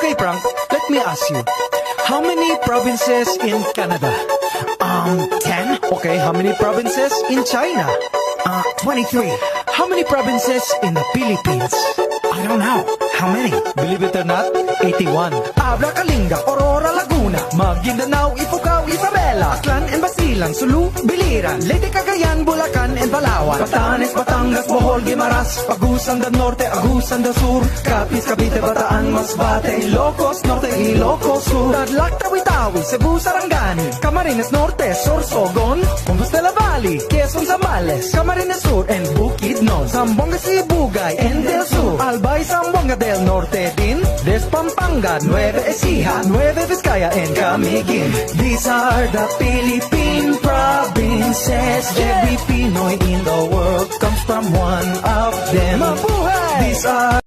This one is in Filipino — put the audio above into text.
Okay, Frank, let me ask you. How many provinces in Canada? 10? Okay, how many provinces in China? 23. How many provinces in the Philippines? I don't know. How many? Believe it or not, 81. Abra, Kalinga, Aurora, Laguna, Maguindanao, Ifugao, Isabela, Aklan and Basilan, Sulu, Biliran, Leyte, Cagayan, Bulacan and Palawan, Batanes, Batangas, Bohol, Guimaras, Agusan del Norte, Agusan del Sur, Capiz, Cavite, Bataan, Masbate, Ilocos Norte, Ilocos Sur, Tadlac, Tawi-Tawi, Cebu, Sarangani, Camarines Norte, Sorsogon, Hondos de la Valley, Quezon, Zambales, Camarines Sur and Bukidnon, Zamboanga, Sibugay and Del Sur, Albay, Zamboanga del Norte din, Despampanga, Nueva Ecija, Nueva Vizcaya and Camiguin. These are the Philippine provinces. Every Pinoy in the world comes from one of them. Mabuhay! These are